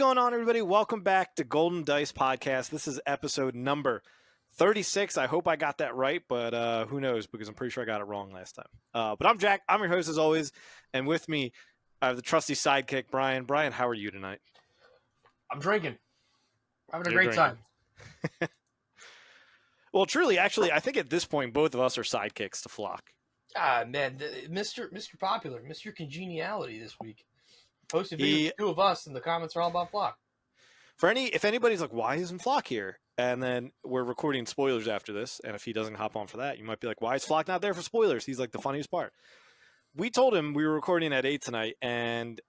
going on, everybody? Welcome back to Golden Dice Podcast. This is episode number 36. I hope I got that right, but who knows, because I'm pretty sure I got it wrong last time. But I'm Jack. I'm your host as always, and with me, I have the trusty sidekick, Brian. Brian, how are you tonight? I'm drinking. Having a You're great drinking. time. Well, truly, actually, I think at this point, both of us are sidekicks to Flock. Ah, man, Mr. Popular, Mr. Congeniality this week. Posted video with two of us, and the comments are all about Flock. If anybody's like, why isn't Flock here? And then we're recording spoilers after this, and if he doesn't hop on for that, you might be like, why is Flock not there for spoilers? He's like the funniest part. We told him we were recording at 8 tonight, and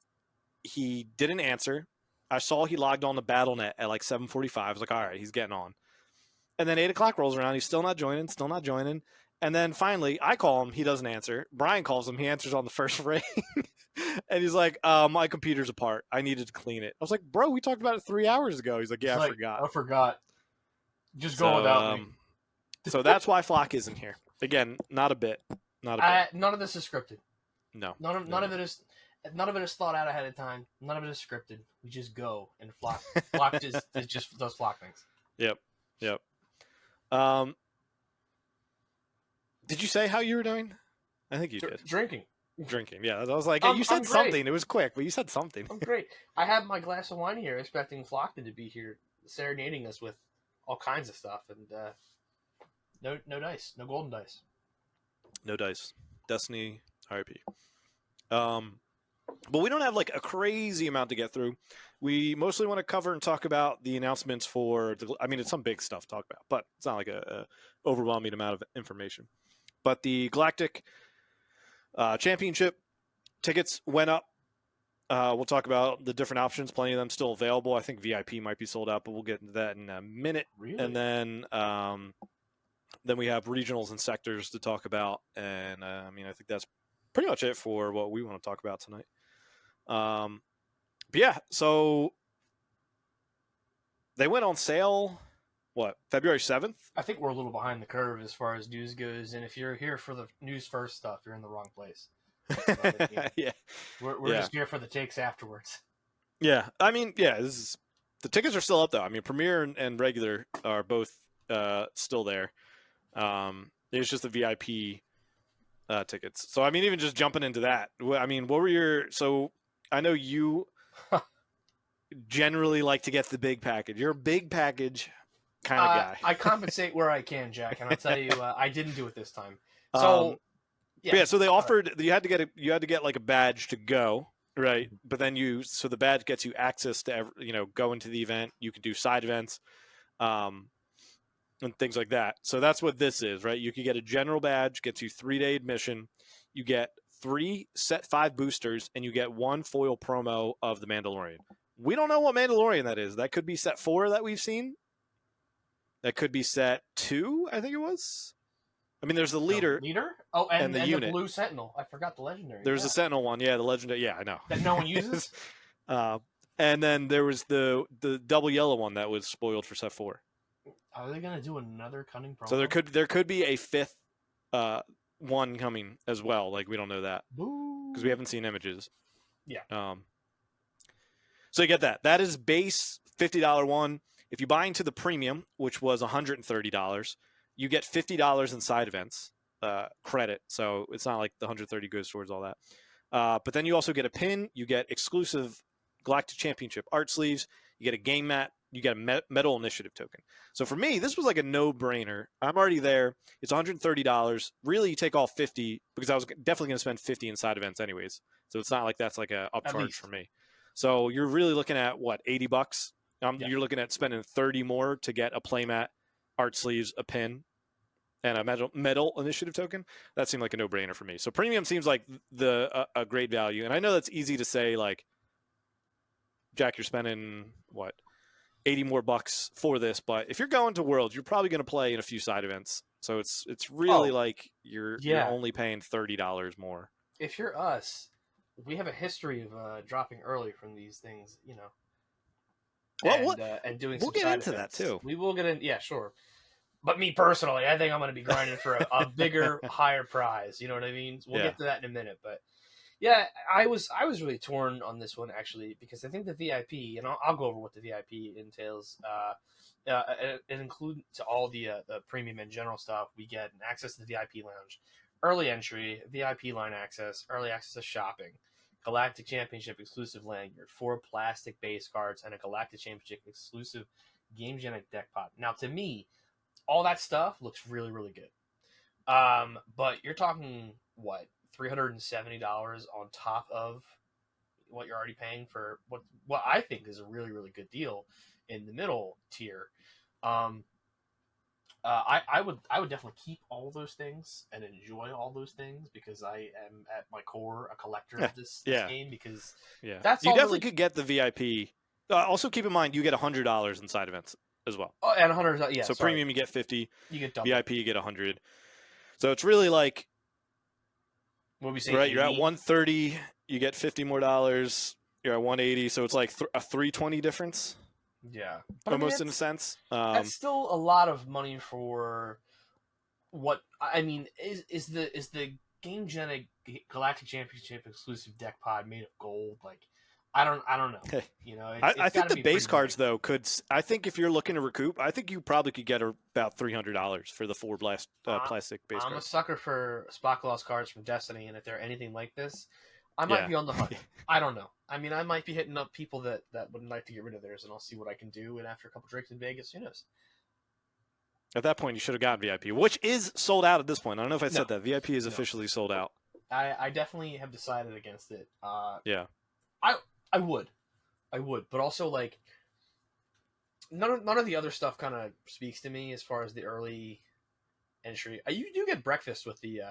he didn't answer. I saw he logged on the BattleNet at like 7:45. I was like, all right, he's getting on. And then 8 o'clock rolls around. He's still not joining. And then finally, I call him. He doesn't answer. Brian calls him. He answers on the first ring. And he's like, my computer's apart. I needed to clean it. I was like, bro, we talked about it 3 hours ago. He's like, yeah, I forgot. Just go without me. So that's why Flock isn't here. Again, not a bit. None of this is scripted. No. None of it is thought out ahead of time. None of it is scripted. We just go, and Flock just does Flock things. Yep. Did you say how you were doing? I think you did. Drinking. Yeah. I was like, you said something. It was quick, but you said something. I'm great. I have my glass of wine here, expecting Flockton to be here, serenading us with all kinds of stuff, and no dice, no golden dice. No dice. Destiny, RIP. But we don't have like a crazy amount to get through. We mostly want to cover and talk about the announcements it's some big stuff to talk about, but it's not like a overwhelming amount of information. But the Galactic Championship tickets went up. We'll talk about the different options. Plenty of them still available. I think VIP might be sold out, but we'll get into that in a minute. Really? And then we have regionals and sectors to talk about. And I think that's pretty much it for what we want to talk about tonight. But yeah, so they went on sale, February 7th? I think we're a little behind the curve as far as news goes, and if you're here for the news first stuff, you're in the wrong place. Yeah. We're just here for the takes afterwards. Yeah, the tickets are still up, though. Premier and regular are both still there. It's just the VIP tickets. So, even just jumping into that, what were I know you generally like to get the big package. You're a big package kind of guy. I compensate where I can, Jack, and I'll tell you, I didn't do it this time. So, so they offered you had to get like a badge to go, right? But then the badge gets you access to go into the event. You can do side events, and things like that. So that's what this is, right? You can get a general badge, gets you 3-day admission. You get 3 set 5 boosters, and you get 1 foil promo of the Mandalorian. We don't know what Mandalorian that is. That could be set 4 that we've seen. That could be set 2, I think it was. There's the leader. Oh, and the unit. The blue Sentinel. I forgot the legendary. There's the Sentinel one. Yeah, the legendary. Yeah, I know. That no one uses? And then there was the double yellow one that was spoiled for set 4. Are they going to do another cunning promo? So there could be a 5th one coming as well. Like, we don't know that because we haven't seen images. Yeah. So you get that. That is base $50 one. If you buy into the premium, which was $130, you get $50 in side events credit. So it's not like the $130 goes towards all that. But then you also get a pin. You get exclusive Galactic Championship art sleeves. You get a game mat. You get a medal initiative token. So for me, this was like a no-brainer. I'm already there. It's $130. Really, you take all $50 because I was definitely going to spend $50 in side events anyways. So it's not like that's like a upcharge for me. So you're really looking at $80? You're looking at spending $30 more to get a playmat, art sleeves, a pin, and a medal initiative token. That seemed like a no-brainer for me. So premium seems like a great value. And I know that's easy to say, like, Jack, you're spending 80 more bucks for this, but if you're going to Worlds, you're probably going to play in a few side events. So it's really like you're only paying $30 more. If you're us, we have a history of dropping early from these things, Well, and doing. We'll get into that too. We will get in. Yeah, sure. But me personally, I think I'm going to be grinding for a bigger, higher prize. You know what I mean? We'll get to that in a minute. But Yeah, I was really torn on this one actually because I think the VIP, and I'll go over what the VIP entails. It includes to all the premium and general stuff. We get access to the VIP lounge, early entry, VIP line access, early access to shopping, Galactic Championship exclusive lanyard, 4 plastic base cards, and a Galactic Championship exclusive Game Genic deck pod. Now, to me, all that stuff looks really really good. But you're talking what, $370 on top of what you're already paying for what I think is a really really good deal in the middle tier. Um, I would definitely keep all those things and enjoy all those things because I am at my core a collector of this Yeah. game because Yeah, that's you all definitely really. could get the VIP. Also, keep in mind you get $100 in side events as well. Oh, and 100. Yeah, So sorry, premium you get 50, you get double. VIP you get 100. So it's really like, What we say, right? You're at 80? 130, you get 50 more dollars. You're at 180, so it's like a 320 difference, Yeah, but I mean, almost in a sense. that's still a lot of money for what I mean. Is the Game Genic Galactic Championship exclusive deck pod made of gold? Like, I don't know. You know, I it's think got to the be base pretty cards big. though could. I think if you're looking to recoup, I think you probably could get about $300 for the 4 Uh, plastic base I'm a cards. sucker for spot gloss cards from Destiny, and if they're anything like this, I might Yeah. be on the hunt. I don't know. I mean, I might be hitting up people that would like to get rid of theirs, and I'll see what I can do. And after a couple drinks in Vegas, who knows? At that point, you should have gotten VIP, which is sold out at this point. I don't know if I No, said that. VIP is no. officially sold out. I definitely have decided against it. Yeah. I would, but also like none of the other stuff kind of speaks to me as far as the early entry. You do get breakfast with the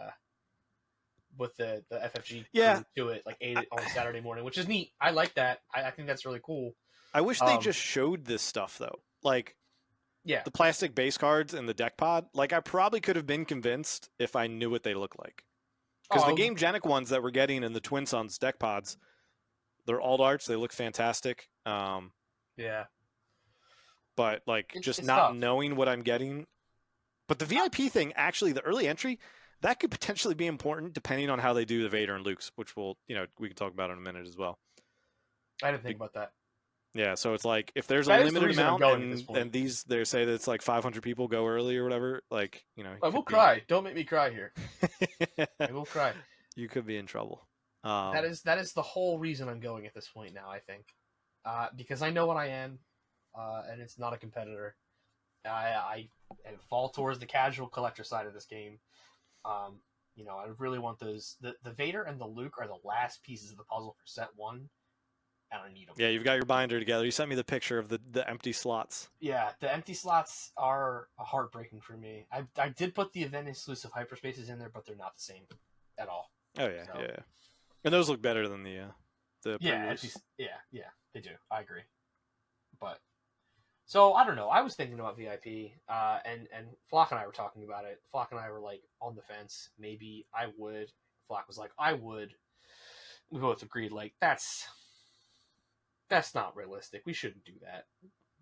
FFG Yeah. crew to it like 8 on Saturday morning, which is neat. I like that. I think that's really cool. I wish they just showed this stuff though. Like Yeah, the plastic base cards and the deck pod. Like I probably could have been convinced if I knew what they look like. Because the Game Genic ones that we're getting in the Twin Suns deck pods, they're alt arts. They look fantastic. Yeah, But like it's just not tough. knowing what I'm getting. But the VIP thing, actually, the early entry, that could potentially be important depending on how they do the Vader and Luke's, which we can talk about in a minute as well. I didn't think about that. Yeah, so it's like if there's a That is the limited reason I'm amount going at this point. and these they say that it's like 500 people go early or whatever, like, I will cry. Don't make me cry here. I I will cry. You could be in trouble. That is the whole reason I'm going at this point now. I think because I know what I am, and it's not a competitor. I fall towards the casual collector side of this game. I really want those. The Vader and the Luke are the last pieces of the puzzle for set 1, and I need them. Yeah, you've got your binder together. You sent me the picture of the empty slots. Yeah, the empty slots are heartbreaking for me. I did put the event exclusive hyperspaces in there, but they're not the same at all. Oh yeah, So- yeah. And those look better than the Yeah, previous. yeah, they do. I agree. But so I don't know. I was thinking about VIP, and Flock and I were talking about it. Flock and I were like on the fence. Maybe I would. Flock was like, I would. We both agreed like that's not realistic. We shouldn't do that.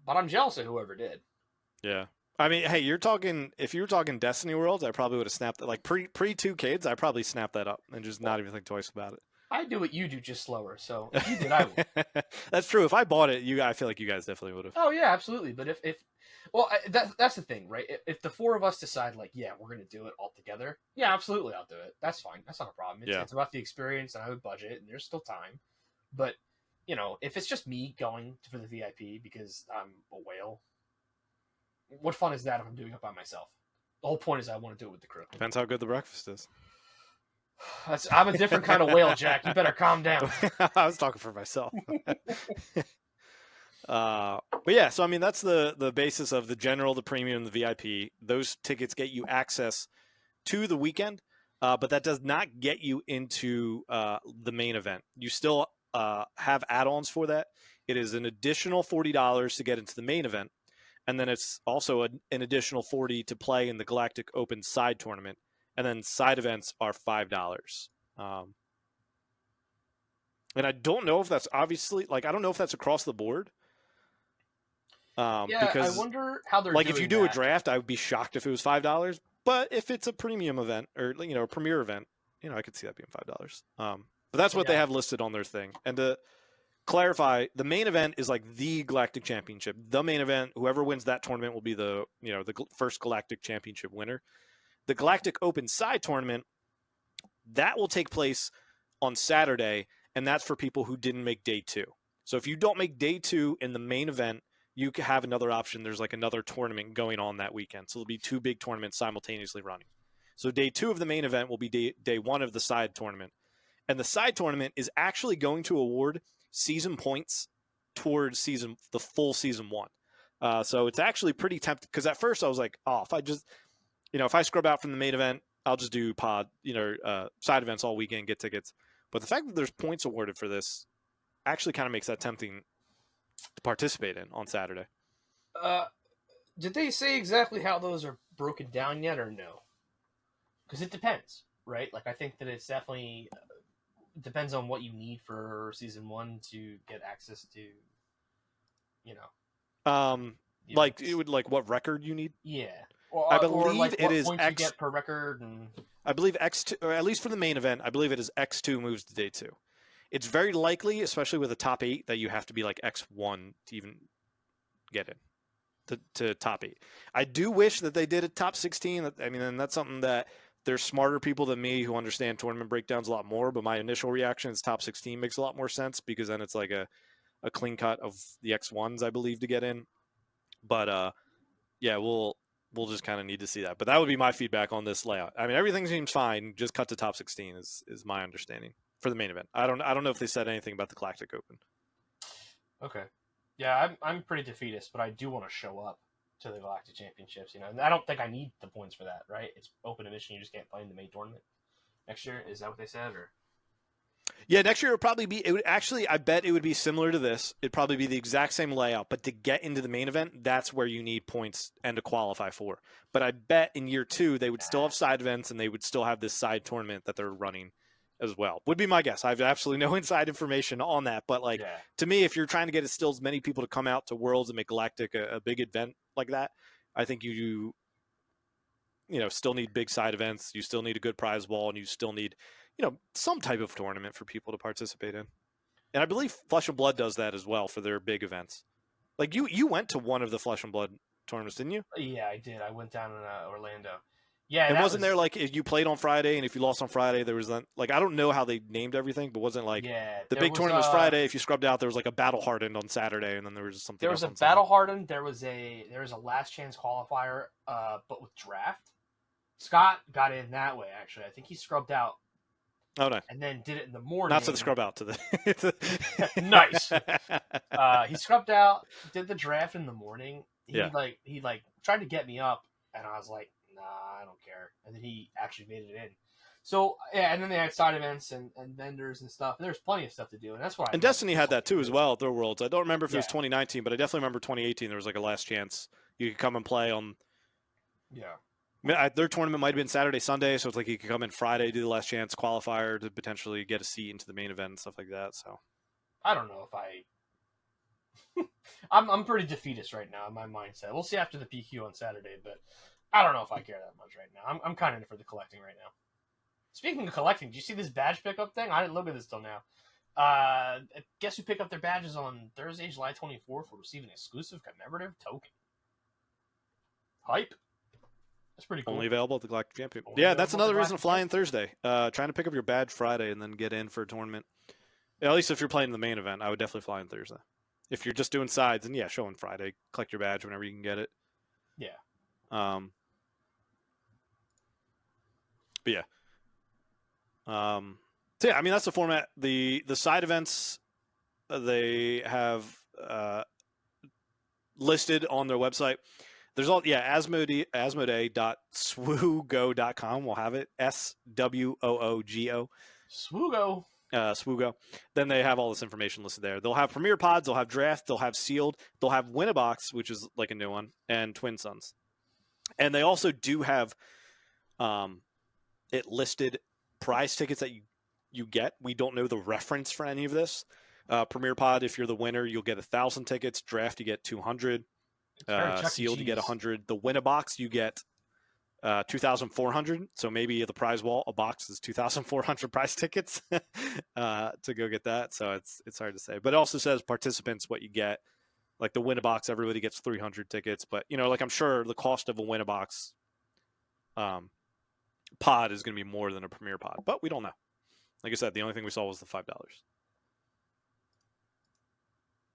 But I'm jealous of whoever did. Yeah. I mean, hey, if you were talking Destiny Worlds, I probably would have snapped it. Like pre 2 kids, I probably snapped that up and just not even think twice about it. I do what you do, just slower. So if you did, I would. That's true. If I bought it, I feel like you guys definitely would have. Oh yeah, absolutely. But that's the thing, right? If the 4 of us decide like, yeah, we're gonna do it all together, yeah, absolutely, I'll do it. That's fine. That's not a problem. It's about the experience, and I would budget, and there's still time. But if it's just me going for the VIP because I'm a whale, what fun is that if I'm doing it by myself? The whole point is I want to do it with the crew. Depends how good the breakfast is. I'm a different kind of whale, Jack. You better calm down. I was talking for myself. But yeah, so I mean that's the basis of the general, the premium, the VIP. Those tickets get you access to the weekend, but that does not get you into the main event. You still have add-ons for that. It is an additional $40 to get into the main event, and then it's also an additional $40 to play in the Galactic Open side tournament. And then side events are $5. And I don't know if that's obviously I don't know if that's across the board. Because I wonder how they're if you do that. a draft, I would be shocked if it was $5. But if it's a premium event or a premier event, I could see that being $5. But that's what they Yeah. have listed on their thing. And to clarify, the main event is like the Galactic Championship. The main event, whoever wins that tournament will be the first Galactic Championship winner. The Galactic Open side tournament, that will take place on Saturday, and that's for people who didn't make day 2. So if you don't make day 2 in the main event, you have another option. There's like another tournament going on that weekend. So there'll be 2 big tournaments simultaneously running. So day 2 of the main event will be day 1 of the side tournament. And the side tournament is actually going to award season points towards the full season 1. So it's actually pretty tempting, because at first I was like, oh, if I scrub out from the main event, I'll just do side events all weekend, get tickets. But the fact that there's points awarded for this actually kind of makes that tempting to participate in on Saturday. Did they say exactly how those are broken down yet, or no? Because it depends, right? Like, I think that it's definitely depends on what you need for season 1 to get access to, Like it would what record you need. Yeah. I believe or like it what is points you get per record, and I believe X2, or at least for the main event, I believe it is X2 moves to day 2. It's very likely, especially with a top 8, that you have to be like X1 to even get in to top 8. I do wish that they did a top 16. I mean, and that's something that there's smarter people than me who understand tournament breakdowns a lot more. But my initial reaction is top 16 makes a lot more sense, because then it's like a clean cut of the X1s, I believe, to get in. But yeah, we'll just kind of need to see that. But that would be my feedback on this layout. I mean, everything seems fine. Just cut to top 16 is my understanding for the main event. I don't know if they said anything about the Galactic Open. Okay. Yeah, I'm pretty defeatist, but I do want to show up to the Galactic Championships. And I don't think I need the points for that, right? It's open admission. You just can't play in the main tournament next year. Is that what they said, or? Yeah, next year it would probably be. It would actually. I bet it would be similar to this. It'd probably be the exact same layout, but to get into the main event, that's where you need points and to qualify for. But I bet in year 2 they would still have side events, and they would still have this side tournament that they're running as well. Would be my guess. I have absolutely no inside information on that, but to me, if you're trying to get still as many people to come out to Worlds and make Galactic a big event like that, I think you still need big side events. You still need a good prize ball, and you still need some type of tournament for people to participate in. And I believe Flesh and Blood does that as well for their big events. Like you went to one of the Flesh and Blood tournaments, didn't you? Yeah, I did. I went down in Orlando. Yeah, and wasn't there like if you played on Friday, and if you lost on Friday, there was like, I don't know how they named everything, but wasn't like the big tournament was Friday. If you scrubbed out, there was like a Battle Hardened on Saturday, and then there was something. There was a Battle Hardened. There was a last chance qualifier, but with draft. Scott got in that way. Actually, I think he scrubbed out. Oh no! And then did it in the morning. Not to the scrub out to the. Nice. He scrubbed out, did the draft in the morning. He tried to get me up, and I was like, nah, I don't care. And then he actually made it in. So yeah, and then they had side events and vendors and stuff. And there's plenty of stuff to do, and that's what. And Destiny had that too as well at their Worlds. I don't remember if it was 2019, but I definitely remember 2018. There was like a last chance you could come and play on. Yeah. Their tournament might have been Saturday, Sunday, so it's like you could come in Friday, do the last chance qualifier to potentially get a seat into the main event and stuff like that. So, I don't know if I'm pretty defeatist right now in my mindset. We'll see after the PQ on Saturday, but I don't know if I care that much right now. I'm kind of in for the collecting right now. Speaking of collecting, do you see this badge pickup thing? I didn't look at this till now. Guess who picked up their badges on Thursday, July 24th for receiving an exclusive commemorative token? Hype. That's pretty cool. Only available at the Galactic Championship. Yeah, that's another reason to fly in Thursday. Trying to pick up your badge Friday and then get in for a tournament. At least if you're playing the main event, I would definitely fly in Thursday. If you're just doing sides, then yeah, show in Friday. Collect your badge whenever you can get it. Yeah. But yeah. So yeah, I mean that's the format. The side events they have listed on their website. There's asmodee.swoogo.com. We'll have it. SWOOGO. Swoogo. Swoogo. Then they have all this information listed there. They'll have Premier Pods, they'll have Draft, they'll have Sealed, they'll have Win-A-Box, which is like a new one, and Twin Suns. And they also do have it listed prize tickets that you get. We don't know the reference for any of this. Premier Pod, if you're the winner, you'll get 1,000 tickets. Draft, you get 200. Sealed, you get 100. The Win-A-Box, you get 2,400. So maybe the prize wall, a box is 2,400 prize tickets to go get that. So it's hard to say, but it also says participants what you get. Like the win a box, everybody gets 300 tickets, but like I'm sure the cost of a win a box pod is going to be more than a premier pod, but we don't know. Like I said, the only thing we saw was the $5.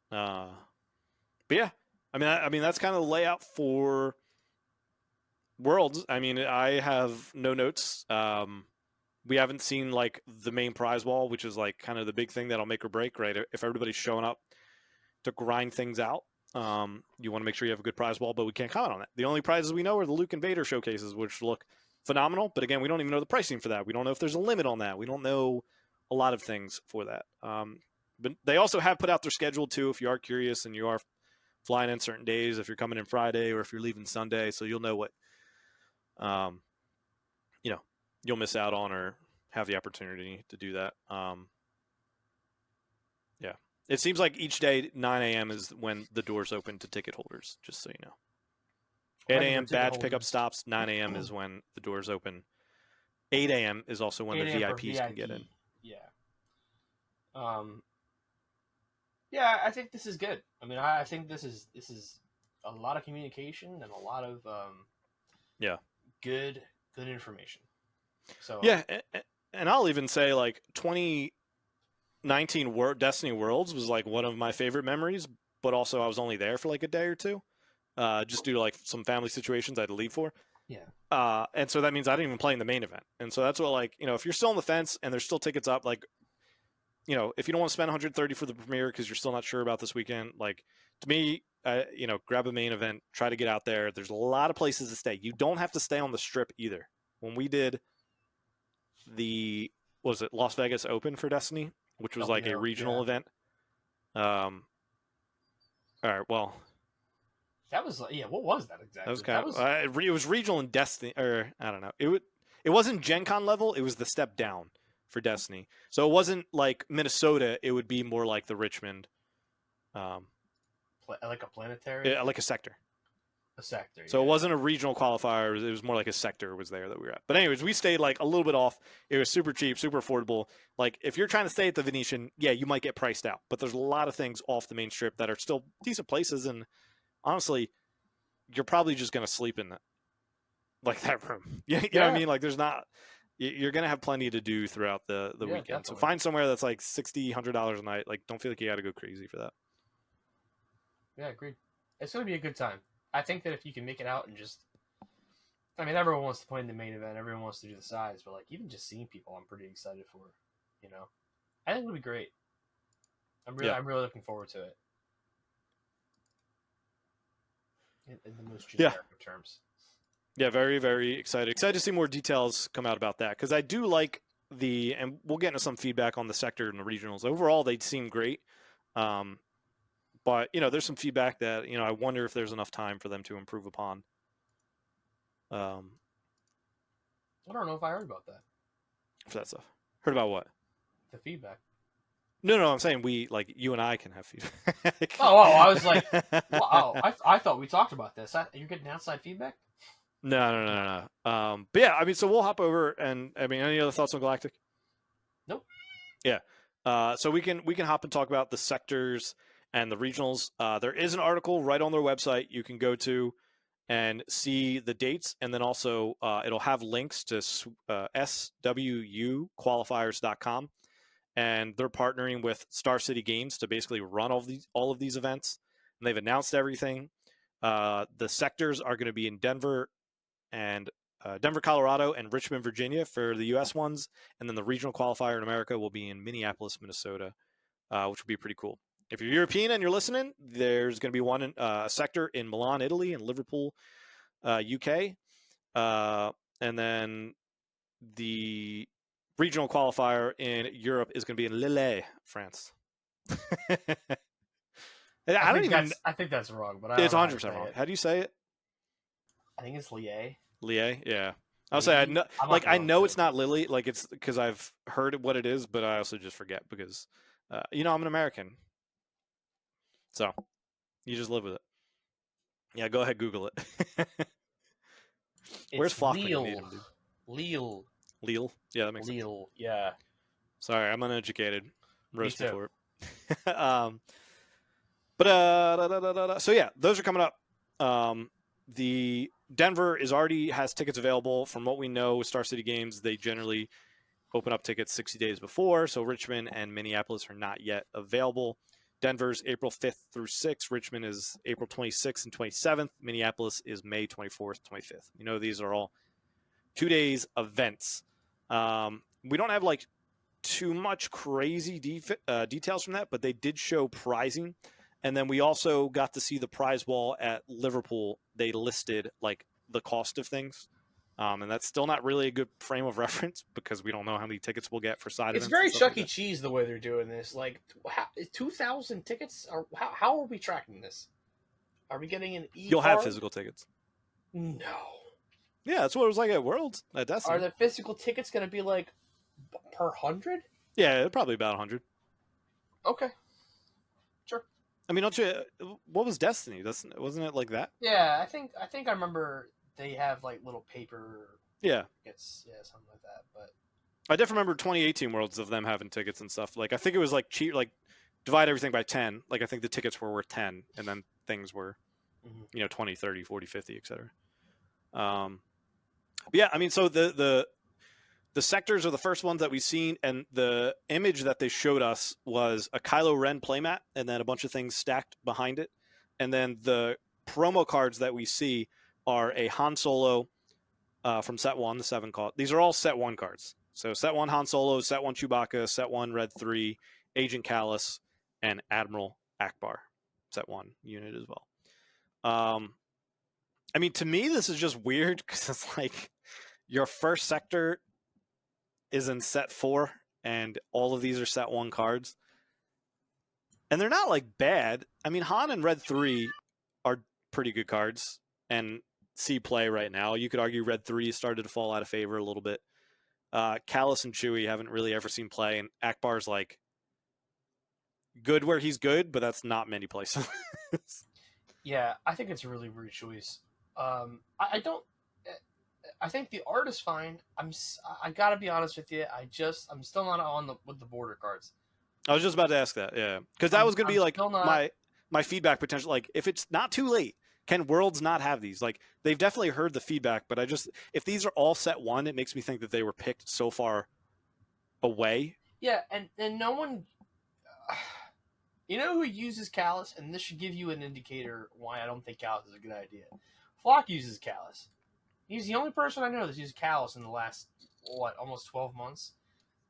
But yeah, I mean that's kind of the layout for Worlds. I mean, I have no notes. We haven't seen like the main prize wall, which is like kind of the big thing that'll make or break, right? If everybody's showing up to grind things out, you want to make sure you have a good prize wall, but we can't comment on that. The only prizes we know are the Luke and Vader showcases, which look phenomenal. But again, we don't even know the pricing for that. We don't know if there's a limit on that. We don't know a lot of things for that. But they also have put out their schedule too, if you are curious and you are flying in certain days, if you're coming in Friday or if you're leaving Sunday, so you'll know what you'll miss out on or have the opportunity to do that. Yeah, it seems like each day 9 a.m. is when the doors open to ticket holders. Just so you know, 8 a.m. badge pickup stops. 9 a.m. is when the doors open. 8 a.m. is also when the VIPs can get in. Yeah. Yeah, I think this is good. I mean, I think this is a lot of communication and a lot of good information. So yeah, and I'll even say like 2019 Destiny Worlds was like one of my favorite memories, but also I was only there for like a day or two, just due to like some family situations I had to leave for. Yeah. And so that means I didn't even play in the main event. And so that's what, like, if you're still on the fence and there's still tickets up, like, if you don't want to spend 130 for the premiere because you're still not sure about this weekend, like, to me, grab a main event, try to get out there. There's a lot of places to stay. You don't have to stay on the strip either. When we did was it Las Vegas Open for Destiny, which was like a regional event. All right, well, that was what was that exactly? That was kind of it was regional in Destiny, or I don't know. It wasn't Gen Con level. It was the step down for Destiny. So it wasn't like Minnesota. It would be more like the Richmond, like a planetary, like a sector. A sector. So it wasn't a regional qualifier. It was more like a sector was there that we were at. But anyways, we stayed like a little bit off. It was super cheap, super affordable. Like if you're trying to stay at the Venetian, yeah, you might get priced out. But there's a lot of things off the main strip that are still decent places. And honestly, you're probably just going to sleep in that room. You know what I mean? Like there's not, you're going to have plenty to do throughout the weekend. Definitely. So find somewhere that's like $60, $100 a night. Like don't feel like you got to go crazy for that. Yeah, agreed. It's going to be a good time. I think that if you can make it out and just, I mean, everyone wants to play in the main event. Everyone wants to do the sides, but like even just seeing people, I'm pretty excited for. I think it'll be great. I'm really looking forward to it. In the most generic of terms. Yeah, very, very excited. Excited to see more details come out about that because I do like and we'll get into some feedback on the sector and the regionals. Overall, they seem great. But, there's some feedback that, I wonder if there's enough time for them to improve upon. I don't know if I heard about that. For that stuff. Heard about what? The feedback. No, I'm saying you and I can have feedback. I was like, wow, I thought we talked about this. You're getting outside feedback? No. But yeah, I mean, so we'll hop over and, I mean, any other thoughts on Galactic? Nope. Yeah. So we can hop and talk about the sectors and the regionals. There is an article right on their website you can go to and see the dates, and then also it'll have links to SWUqualifiers.com, and they're partnering with Star City Games to basically run all of these events, and they've announced everything. The sectors are going to be in Denver, Colorado, and Richmond, Virginia for the U.S. ones, and then the regional qualifier in America will be in Minneapolis, Minnesota, which would be pretty cool. If you're European and you're listening, there's going to be one in sector in Milan, Italy, and Liverpool, UK, and then the regional qualifier in Europe is going to be in Lille, France. I think that's wrong, but it's 100% wrong. How do you say it? I think it's Lille. Lille, yeah. I'll say I know it's not Lily, like it's because I've heard what it is, but I also just forget because I'm an American. So you just live with it. Yeah, go ahead, Google it. Where's It's Flock when you need Lille. him, dude? Lille. Lille? Yeah, that makes sense. Lille. Yeah. Sorry, I'm uneducated. Me Roast me too. for it. But so yeah, those are coming up. The Denver is already has tickets available. From what we know, with Star City Games, they generally open up tickets 60 days before. So Richmond and Minneapolis are not yet available. Denver's April 5th through 6th. Richmond is April 26th and 27th. Minneapolis is May 24th, 25th. You know, these are all 2 days events. We don't have like too much crazy details from that, but they did show prizing. And then we also got to see the prize wall at Liverpool. They listed like the cost of things. And that's still not really a good frame of reference because we don't know how many tickets we'll get for side It's events and very stuff like Chuck E. that. Cheese the way they're doing this. Like, 2,000 tickets? Or how are we tracking this? Are we getting an e You'll have card? physical tickets. No. Yeah, that's what it was like at Worlds at Are Destiny. the physical tickets going to be like per 100? Yeah, probably about 100. Okay. Sure. I mean, don't you? What was Destiny? Wasn't it like that? Yeah, I remember they have like little paper Yeah, tickets, yeah, something like that. But I definitely remember 2018 Worlds of them having tickets and stuff. Like I think it was like cheap, like divide everything by 10. Like I think the tickets were worth 10, and then things were, 20, 30, 40, 50, etc. Yeah, I mean, so the sectors are the first ones that we've seen, and the image that they showed us was a Kylo Ren playmat, and then a bunch of things stacked behind it, and then the promo cards that we see are a Han Solo from Set One, the 7 card. These are all Set One cards. So Set One Han Solo, Set One Chewbacca, Set One Red 3, Agent Kallus, and Admiral Akbar, Set One unit as well. I mean, to me, this is just weird because it's like your first sector is in Set 4, and all of these are Set 1 cards. And they're not like bad. I mean, Han and Red 3 are pretty good cards and see play right now. You could argue Red 3 started to fall out of favor a little bit. Kallus and Chewie haven't really ever seen play, and Akbar's like good where he's good, but that's not many places. yeah, I think it's a really weird choice. I don't. I think the art is fine. I gotta be honest with you. I'm still not on with the border cards. I was just about to ask that, yeah, because that was going to be like still not. my feedback potential. Like, if it's not too late, can Worlds not have these? Like, they've definitely heard the feedback, but if these are all Set 1, it makes me think that they were picked so far away. Yeah, and no one. You know who uses Kallus, and this should give you an indicator why I don't think Kallus is a good idea. Flock uses Kallus. He's the only person I know that's used Kallus in the last almost 12 months.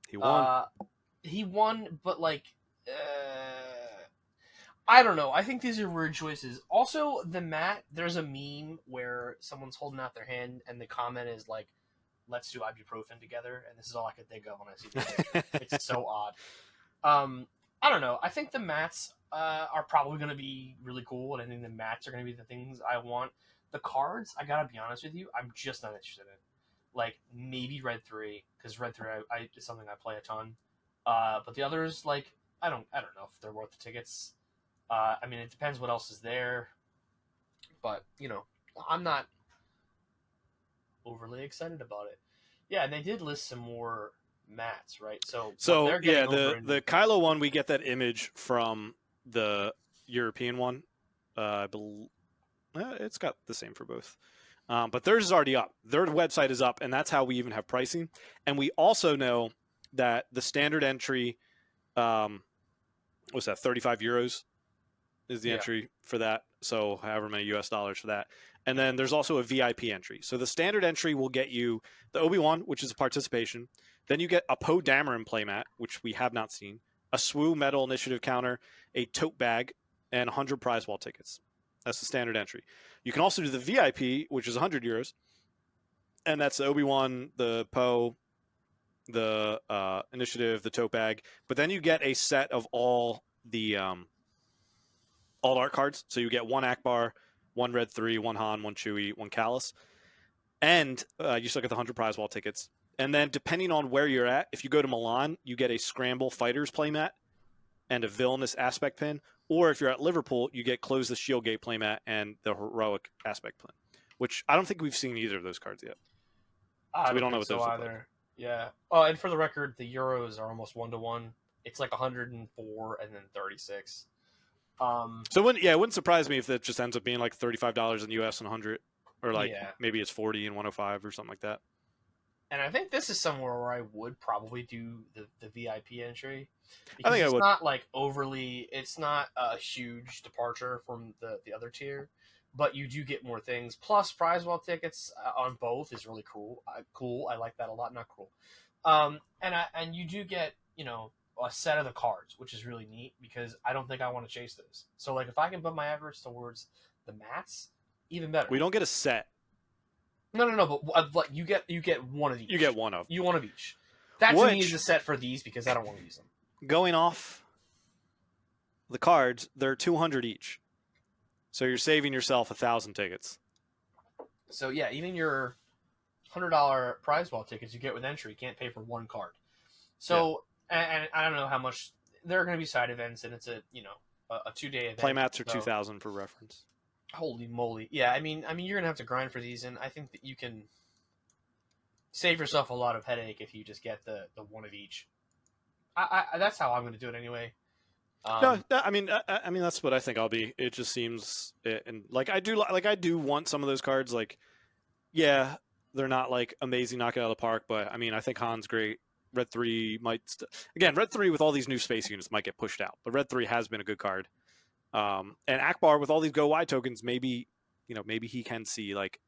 He won. He won, but like, I don't know. I think these are weird choices. Also, the mat. There's a meme where someone's holding out their hand, and the comment is like, "Let's do ibuprofen together," and this is all I could think of when I see this. It's so odd. I don't know. I think the mats are probably going to be really cool, and I think the mats are going to be the things I want. The cards, I gotta be honest with you, I'm just not interested in. Like maybe Red 3, because Red 3 is something I play a ton. But the others, like I don't know if they're worth the tickets. I mean, it depends what else is there. But I'm not overly excited about it. Yeah, and they did list some more mats, right? So yeah, the Kylo one, we get that image from the European one. I believe it's got the same for both. But theirs is already up. Their website is up, and that's how we even have pricing. And we also know that the standard entry, what's that, 35 euros is the entry for that. So however many US dollars for that. And then there's also a VIP entry. So the standard entry will get you the Obi-Wan, which is a participation. Then you get a Poe Dameron playmat, which we have not seen, a SWU Medal Initiative counter, a tote bag, and 100 prize wall tickets. That's the standard entry. You can also do the VIP, which is 100 euros, and that's the Obi-Wan, the Poe, the Initiative, the tote bag. But then you get a set of all the all art cards. So you get one Akbar, one Red 3, one Han, one Chewie, one Kallus, and you still get the 100 prize wall tickets. And then depending on where you're at, if you go to Milan, you get a Scramble Fighters playmat and a Villainous Aspect pin. Or if you're at Liverpool, you get Close the Shield Gate playmat and the Heroic Aspect pin, which I don't think we've seen either of those cards yet. I So we don't don't know think what so those look either. like. Yeah. Oh, and for the record, the euros are almost 1-to-1. It's like 104 and then 36. So it wouldn't surprise me if that just ends up being like $35 in the US and 100, or like Yeah. maybe it's 40 and 105 or something like that. And I think this is somewhere where I would probably do the VIP entry I because think I it's would. not like overly, it's not a huge departure from the other tier, but you do get more things. Plus, prize wall tickets on both is really cool. Cool, I like that a lot. Not cool. And you do get a set of the cards, which is really neat because I don't think I want to chase those. So like if I can put my efforts towards the mats, even better. We don't get a set. No. But you get one of each. You get one of. You one of each. That to me Which, is a set for these because I don't want to use them. going off the cards, they're 200 each. So you're saving yourself 1,000 tickets. So yeah, even your $100 prize wall tickets you get with entry can't pay for one card. So and I don't know how much there are going to be side events, and it's a 2-day event. Playmats are so, 2,000 for reference. Holy moly! Yeah, I mean you're gonna have to grind for these, and I think that you can save yourself a lot of headache if you just get the one of each. I that's how I'm going to do it anyway. I mean that's what I think I'll be. It just seems, and like I do want some of those cards. Like, yeah, they're not like amazing knockout of the park, but I mean I think Han's great. Red 3 might again, Red 3 with all these new space units might get pushed out, but Red 3 has been a good card. And Akbar with all these go wide tokens, maybe he can see like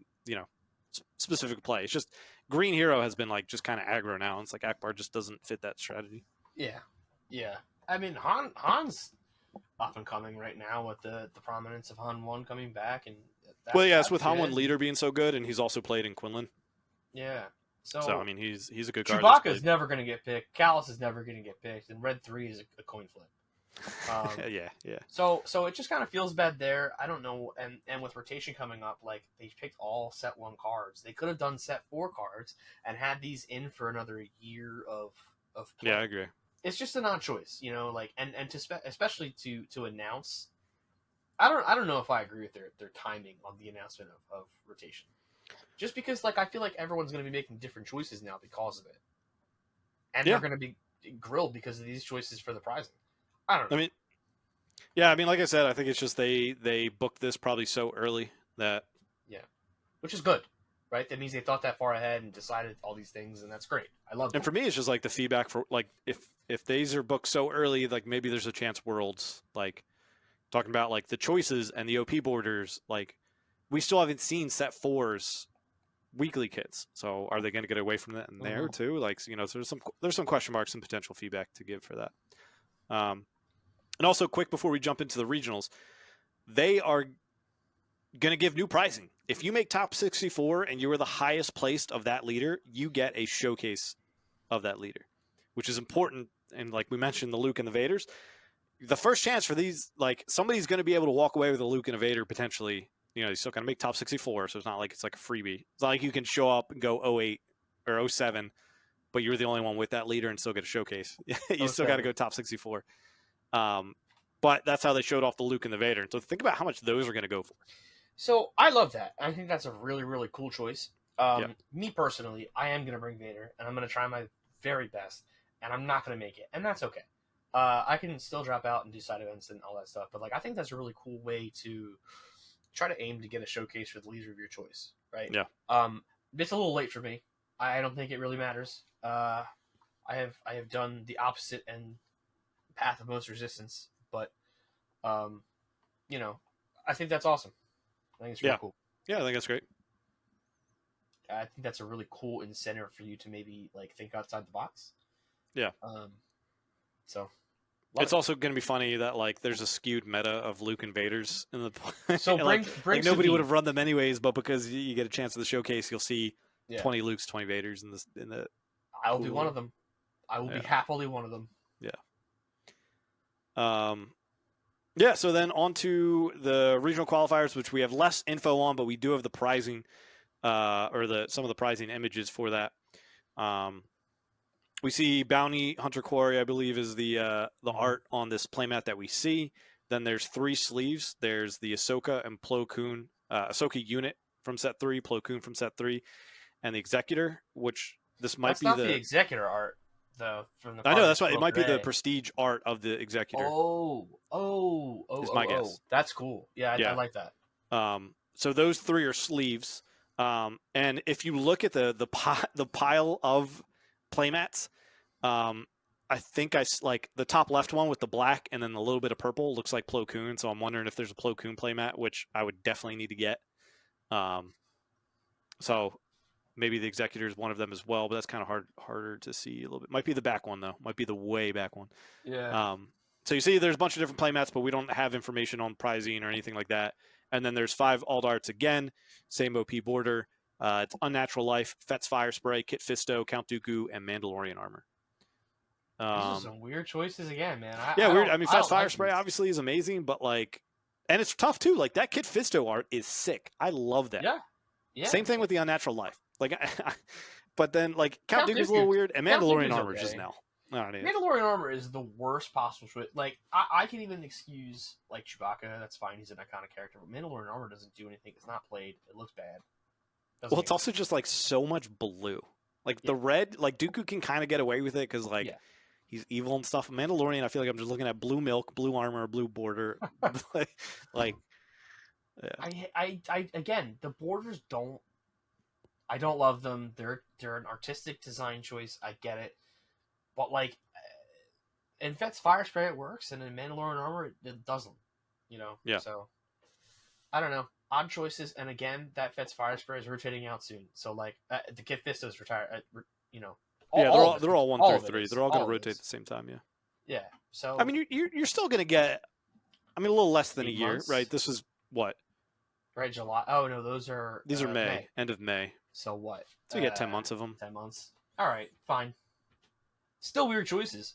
specific play. It's just Green Hero has been like just kind of aggro now. It's like Akbar just doesn't fit that strategy. Yeah. I mean Han's up and coming right now with the prominence of Han 1 coming back, and it's with Han 1 leader being so good, and he's also played in Quinlan. Yeah. So I mean he's a good card. Chewbacca's never going to get picked. Callus is never going to get picked, and Red 3 is a coin flip. Yeah. So it just kind of feels bad there. I don't know, and with rotation coming up, like they picked all set 1 cards. They could have done set 4 cards and had these in for another year of play. Yeah, I agree. It's just an odd choice, like and especially to announce. I don't know if I agree with their timing on the announcement of rotation. Just because like I feel like everyone's going to be making different choices now because of it. And they're going to be grilled because of these choices for the prizing. I don't know. I mean, like I said, I think it's just they booked this probably so early that which is good, right? That means they thought that far ahead and decided all these things, and that's great. I love. And for me, it's just like the feedback for like if these are booked so early, like maybe there's a chance Worlds like talking about like the choices and the OP borders. Like we still haven't seen set 4's weekly kits, so are they going to get away from that in there too? Like so there's some question marks and potential feedback to give for that. And also, quick before we jump into the regionals, they are going to give new pricing. If you make top 64 and you are the highest placed of that leader, you get a showcase of that leader, which is important. And like we mentioned, the Luke and the Vaders, the first chance for these, like somebody's going to be able to walk away with a Luke and a Vader potentially. He's still going to make top 64, so it's not like it's like a freebie. It's not like you can show up and go 08 or 07, but you're the only one with that leader and still get a showcase. You still got to go top 64. But that's how they showed off the Luke and the Vader. And so think about how much those are going to go for. So I love that. I think that's a really, really cool choice. Me personally, I am going to bring Vader, and I'm going to try my very best, and I'm not going to make it, and that's okay. I can still drop out and do side events and all that stuff, but like I think that's a really cool way to try to aim to get a showcase for the leader of your choice, right? Yeah. It's a little late for me. I don't think it really matters. I have done the opposite and path of most resistance, but I think that's awesome. I think it's really cool. Yeah, I think that's great. I think that's a really cool incentive for you to maybe like think outside the box. Yeah. So it's also going to be funny that like there's a skewed meta of Luke and Vaders in the so bring nobody would have run them anyways, but because you get a chance of the showcase, you'll see 20 Lukes, 20 Vaders in the. I will be one of them. I will be happily one of them. Yeah. So then on to the regional qualifiers, which we have less info on, but we do have the pricing, or some of the pricing images for that. We see Bounty Hunter Quarry, I believe, is the art on this playmat that we see. Then there's 3 sleeves. There's the Ahsoka and Plo Koon Ahsoka unit from set 3, Plo Koon from set 3, and the Executor, which this might That's be not the Executor art though. From the I know card that's why it might be the gray. prestige art of the Executor. Is my guess. That's cool. Yeah, I Yeah. like that. So those 3 are sleeves. And if you look at the pile of playmats, I think like the top left one with the black and then a little bit of purple looks like Plo Koon. So I'm wondering if there's a Plo Koon playmat, which I would definitely need to get. So maybe the Executor is one of them as well, but that's kind of harder to see a little bit. Might be the back one though. Might be the way back one. Yeah. So you see, there's a bunch of different playmats, but we don't have information on pricing or anything like that. And then there's 5 alt arts again, same OP border. It's Unnatural Life, Fet's Fire Spray, Kit Fisto, Count Dooku, and Mandalorian armor. These are some weird choices again, man. Weird. I mean, Fet's Fire like Spray these. obviously is amazing, but like, and it's tough too. Like that Kit Fisto art is sick. I love that. Yeah. Same thing with the Unnatural Life. Like, but then like Count Dooku's a little weird, and Count Mandalorian Dooku's armor okay. just now. I don't need Mandalorian armor is the worst possible choice. Like, I can even excuse like Chewbacca. That's fine. He's an iconic character. But Mandalorian armor doesn't do anything. It's not played. It looks bad. Well, it's also just like so much blue. Like the red, like Dooku can kind of get away with it because like he's evil and stuff. Mandalorian, I feel like I'm just looking at blue milk, blue armor, blue border. like, yeah. I again, the borders don't. I don't love them. They're an artistic design choice. I get it, but like, in Fet's Fire Spray it works, and in Mandalorian armor it doesn't. You know. Yeah. So I don't know. Odd choices, and again, that Fet's Fire Spray is rotating out soon. So like, the Kit Fisto's retired. You know. They're all 1 through 3. They're all going to rotate at the same time. Yeah. Yeah. So I mean, you're still going to get. I mean, a little less than a year, months? right? This is what? Right, July. Oh no, those are These are May, end of May. So what? So you get 10 months of them. 10 months. All right, fine. Still weird choices.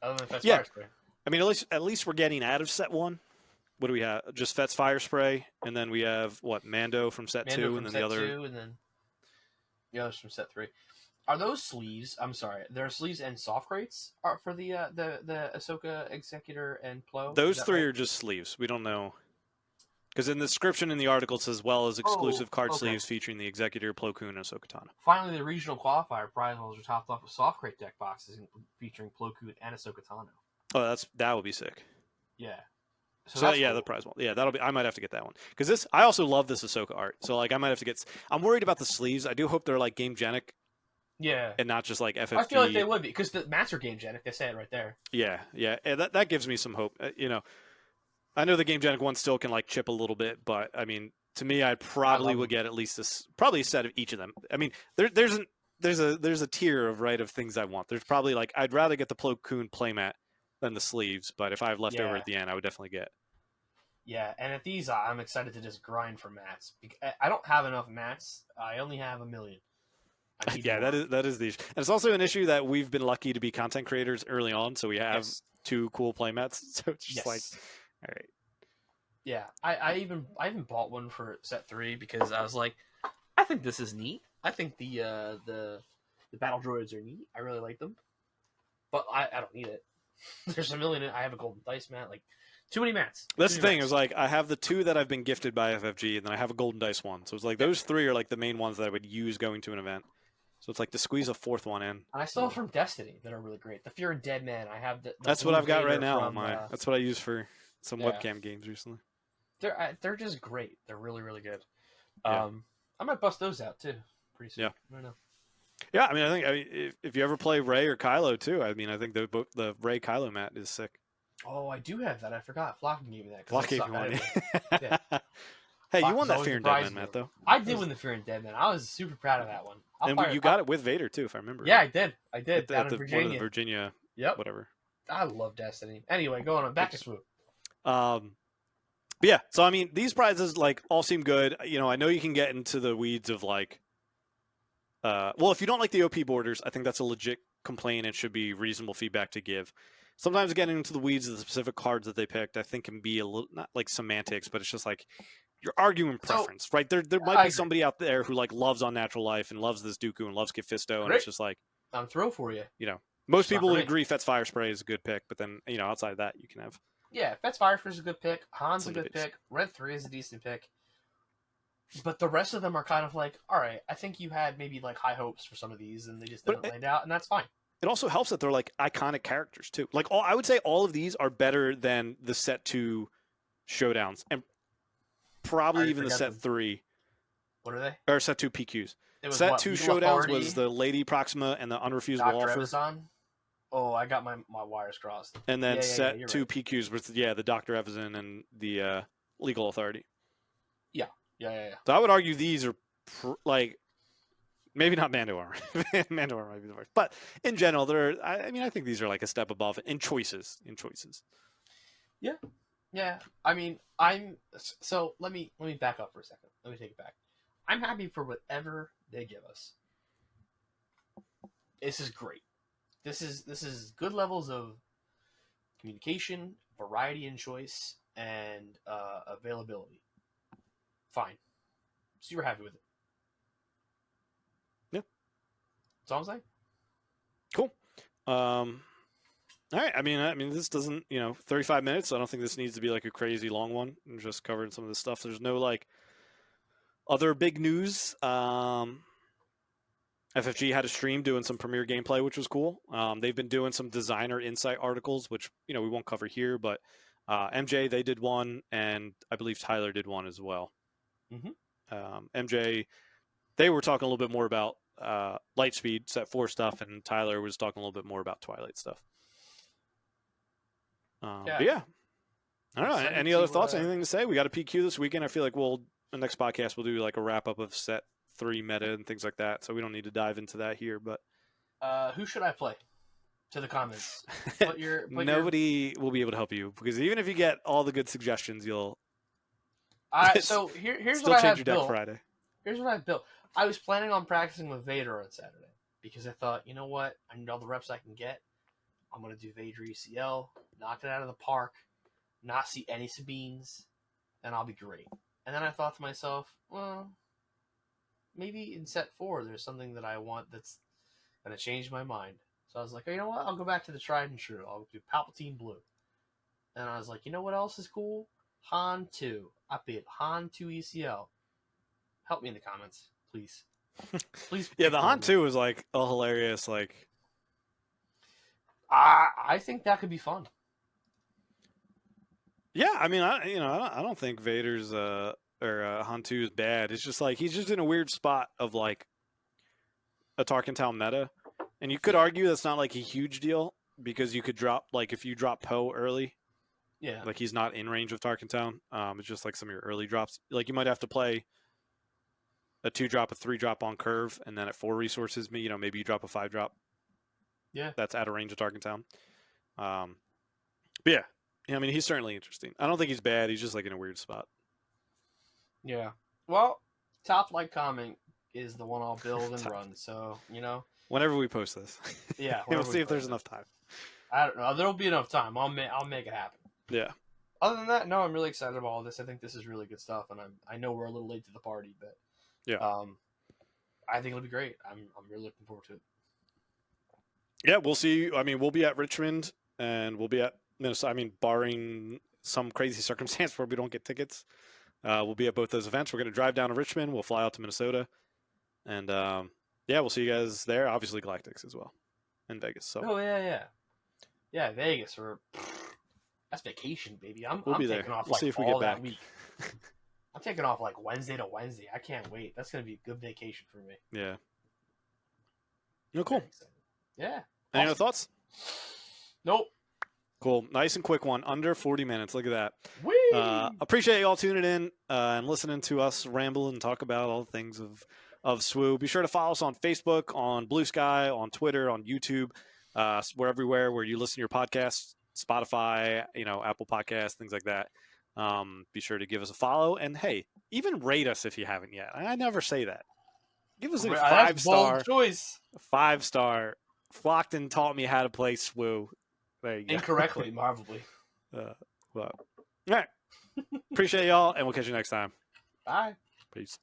Other than Fet's Fire Spray. I mean, at least we're getting out of set 1. What do we have? Just Fet's Fire Spray, and then we have what? Mando from set 2, and then the other. 2, and then the others from set 3. Are those sleeves? I'm sorry. There are sleeves and soft crates for the Ahsoka Executor and Plo. Those 3 are just sleeves. We don't know. Because in the description in the article it says, as well as exclusive card sleeves featuring the Executor, Plo Koon, and Ahsoka Tano. Finally, the regional qualifier prize holders are topped off with soft crate deck boxes featuring Plo Koon and Ahsoka Tano. Oh, that would be sick. Yeah. So yeah, cool. The prize one. Yeah, that'll be. I might have to get that one because I also love this Ahsoka art. So like, I might have to get. I'm worried about the sleeves. I do hope they're like game genic. Yeah. And not just like FFG. I feel like they would be because the mats are game genic. They say it right there. Yeah, and that gives me some hope. You know, I know the game genic one still can like chip a little bit, but I mean, to me, I probably would get at least probably a set of each of them. I mean, there's a tier of things I want. There's probably like I'd rather get the Plo Koon playmat than the sleeves, but if I have leftover at the end, I would definitely get. Yeah, and at these, I'm excited to just grind for mats. I don't have enough mats. I only have 1 million. Yeah, that is the issue. And it's also an issue that we've been lucky to be content creators early on, so we have 2 cool playmats. So it's just like, all right. Yeah, I even bought one for set 3 because I was like, I think this is neat. I think the battle droids are neat. I really like them, but I don't need it. There's 1 million. I have a golden dice mat. Like, too many mats. That's the thing. It was like I have the 2 that I've been gifted by FFG, and then I have a golden dice one. So it's like those 3 are like the main ones that I would use going to an event. So it's like to squeeze a 4th one in. And I still have from Destiny that are really great. The Fear and Dead Man. I have the that's what I've got right now. From, that's what I use for some webcam games recently. They're just great. They're really, really good. I might bust those out too pretty soon. Yeah. I don't know. Yeah, I mean, if you ever play Rey or Kylo too, I mean, I think the Rey Kylo mat is sick. Oh, I do have that. I forgot. Flock gave me that. Flock gave me one. Yeah. Hey, you won that Fear and Dead Man, Matt, though. I did win the Fear and Dead Man. I was super proud of that one. And you got it with Vader, too, if I remember. Yeah, I did. Down in Virginia. One of the Virginia, whatever. I love Destiny. Anyway, going on. Back to Swoop. But yeah, so, I mean, these prizes, like, all seem good. You know, I know you can get into the weeds of, like, well, if you don't like the OP borders, I think that's a legit complaint and should be reasonable feedback to give. Sometimes getting into the weeds of the specific cards that they picked, I think can be a little, not like semantics, but it's just like you're arguing preference, right? There might be somebody out there who like loves Unnatural Life and loves this Dooku and loves Kit Fisto, and it's just like I'm thrilled for you. You know, most people would agree Fet's Fire Spray is a good pick, but then you know, outside of that, you can have Fet's Fire Spray is a good pick. Han's a good pick. Red 3 is a decent pick. But the rest of them are kind of like, all right, I think you had maybe like high hopes for some of these, and they just But didn't land out, and that's fine. it also helps that they're like iconic characters too. Like I would say all of these are better than the set 2 showdowns, and I probably already even the forget set them. 3 What are they? or set 2 PQs. It was Set what? 2 Legal showdowns Authority, was the Lady Proxima and the unrefusable Dr. offer, Evazan. Oh, I got my wires crossed. and then Yeah. set You're 2 right. PQs was the Dr. Evazan and the Legal Authority. Yeah. So I would argue these are like maybe not Mando armor. Mando armor might be the worst, but in general, they're. I mean, I think these are like a step above in choices. Yeah. I mean, I'm so let me back up for a second. Let me take it back. I'm happy for whatever they give us. This is great. This is good levels of communication, variety in choice, and availability. Fine. Super happy with it. Yeah. That's all I'm saying. Cool. All right. I mean, this doesn't, 35 minutes. I don't think this needs to be like a crazy long one. I'm just covering some of this stuff. There's no like other big news. FFG had a stream doing some premiere gameplay, which was cool. They've been doing some designer insight articles, which we won't cover here, but MJ they did one, and I believe Tyler did one as well. MJ, they were talking a little bit more about Lightspeed Set 4 stuff, and Tyler was talking a little bit more about Twilight stuff. But yeah, I don't know. Any other thoughts? Anything to say? We got a PQ this weekend. I feel like the next podcast we'll do like a wrap up of Set 3 meta and things like that. So we don't need to dive into that here. But who should I play? To the comments. Nobody will be able to help you because even if you get all the good suggestions, you'll. So here's still what I change have your deck built. Friday. Here's what I've built. I was planning on practicing with Vader on Saturday because I thought, you know what? I need all the reps I can get. I'm going to do Vader ECL, knock it out of the park, not see any Sabines, and I'll be great. And then I thought to myself, well, maybe in Set 4 there's something that I want that's going to change my mind. So I was like, oh, you know what? I'll go back to the tried and true. I'll do Palpatine Blue. And I was like, you know what else is cool? Han 2. I beat Han 2 ECL. Help me in the comments, please. Please. Yeah, the Han 2 was like a hilarious, like. I think that could be fun. Yeah, I mean, I don't think Vader's or Han 2 is bad. It's just like he's just in a weird spot of like a Tarkentau meta, and you could argue that's not like a huge deal because you could drop like if you drop Poe early, yeah, like he's not in range of Tarkentau. It's just like some of your early drops. Like you might have to play a 2-drop, a 3-drop on curve, and then at 4 resources, maybe you drop a 5-drop. Yeah, that's out of range of Tarkentau. But yeah, I mean, he's certainly interesting. I don't think he's bad. He's just like in a weird spot. Yeah. Well, top like comment is the one I'll build and run. So whenever we post this, yeah, we'll see if there's enough time. I don't know. There'll be enough time. I'll make it happen. Yeah. Other than that, no, I'm really excited about all this. I think this is really good stuff, and I know we're a little late to the party, but yeah, I think it'll be great. I'm really looking forward to it. Yeah, we'll see. I mean, we'll be at Richmond and we'll be at Minnesota. I mean, barring some crazy circumstance where we don't get tickets, we'll be at both those events. We're going to drive down to Richmond. We'll fly out to Minnesota, and we'll see you guys there. Obviously, Galactics as well in Vegas. So. Oh yeah, Vegas. That's vacation, baby. We'll be taking there. off we'll see if we all get that back. week. I'm taking off like Wednesday to Wednesday. I can't wait. That's gonna be a good vacation for me. Yeah. No, cool. Yeah. Any other thoughts? Nope. Cool. Nice and quick one. Under 40 minutes. Look at that. Whee! Appreciate you all tuning in and listening to us ramble and talk about all the things of SWU. Be sure to follow us on Facebook, on Blue Sky, on Twitter, on YouTube. We're everywhere where you listen to your podcasts, Spotify, Apple Podcasts, things like that. Be sure to give us a follow. And, hey, even rate us if you haven't yet. I never say that. Give us a 5-star. Choice. 5-star. Flockton taught me how to play SWU. There you go. Incorrectly, marvelably. Well, all right. Appreciate y'all, and we'll catch you next time. Bye. Peace.